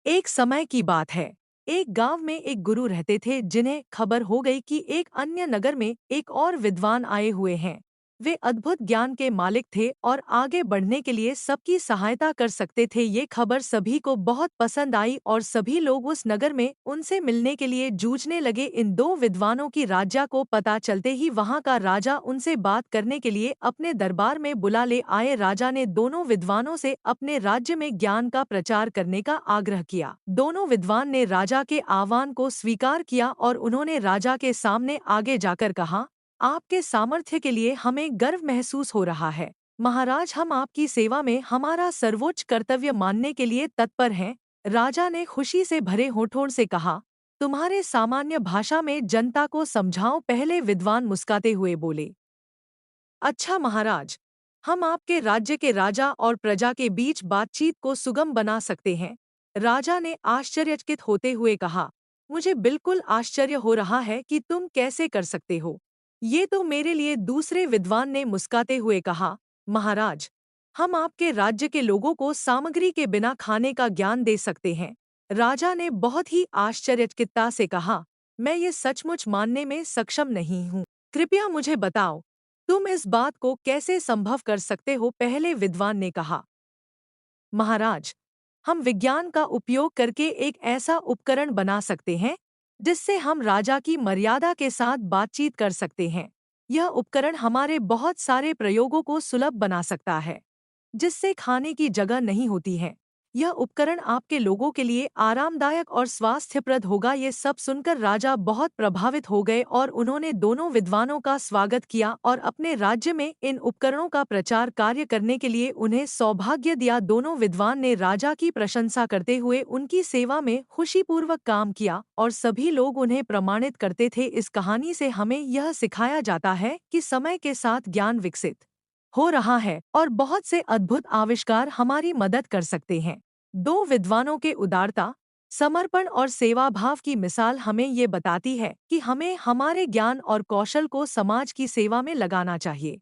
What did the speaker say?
एक समय की बात है। एक गांव में एक गुरु रहते थे जिन्हें खबर हो गई कि एक अन्य नगर में एक और विद्वान आए हुए हैं। वे अद्भुत ज्ञान के मालिक थे और आगे बढ़ने के लिए सबकी सहायता कर सकते थे। ये खबर सभी को बहुत पसंद आई और सभी लोग उस नगर में उनसे मिलने के लिए जूझने लगे। इन दो विद्वानों की राजा को पता चलते ही वहां का राजा उनसे बात करने के लिए अपने दरबार में बुला ले आए। राजा ने दोनों विद्वानों से अपने राज्य में ज्ञान का प्रचार करने का आग्रह किया। दोनों विद्वान ने राजा के आह्वान को स्वीकार किया और उन्होंने राजा के सामने आगे जाकर कहा, आपके सामर्थ्य के लिए हमें गर्व महसूस हो रहा है। महाराज, हम आपकी सेवा में हमारा सर्वोच्च कर्तव्य मानने के लिए तत्पर हैं। राजा ने खुशी से भरे होठों से कहा, तुम्हारे सामान्य भाषा में जनता को समझाओ। पहले विद्वान मुस्कुराते हुए बोले, अच्छा महाराज, हम आपके राज्य के राजा और प्रजा के बीच बातचीत को सुगम बना सकते हैं। राजा ने आश्चर्यचकित होते हुए कहा, मुझे बिल्कुल आश्चर्य हो रहा है कि तुम कैसे कर सकते हो। ये तो मेरे लिए। दूसरे विद्वान ने मुस्कुराते हुए कहा, महाराज, हम आपके राज्य के लोगों को सामग्री के बिना खाने का ज्ञान दे सकते हैं। राजा ने बहुत ही आश्चर्यचकितता से कहा, मैं ये सचमुच मानने में सक्षम नहीं हूँ। कृपया मुझे बताओ, तुम इस बात को कैसे संभव कर सकते हो। पहले विद्वान ने कहा, महाराज, हम विज्ञान का उपयोग करके एक ऐसा उपकरण बना सकते हैं जिससे हम राजा की मर्यादा के साथ बातचीत कर सकते हैं। यह उपकरण हमारे बहुत सारे प्रयोगों को सुलभ बना सकता है जिससे खाने की जगह नहीं होती है। यह उपकरण आपके लोगों के लिए आरामदायक और स्वास्थ्यप्रद होगा। ये सब सुनकर राजा बहुत प्रभावित हो गए और उन्होंने दोनों विद्वानों का स्वागत किया और अपने राज्य में इन उपकरणों का प्रचार कार्य करने के लिए उन्हें सौभाग्य दिया। दोनों विद्वान ने राजा की प्रशंसा करते हुए उनकी सेवा में खुशीपूर्वक काम किया और सभी लोग उन्हें प्रमाणित करते थे। इस कहानी से हमें यह सिखाया जाता है कि समय के साथ ज्ञान विकसित हो रहा है और बहुत से अद्भुत आविष्कार हमारी मदद कर सकते हैं। दो विद्वानों के उदारता, समर्पण और सेवा भाव की मिसाल हमें ये बताती है कि हमें हमारे ज्ञान और कौशल को समाज की सेवा में लगाना चाहिए।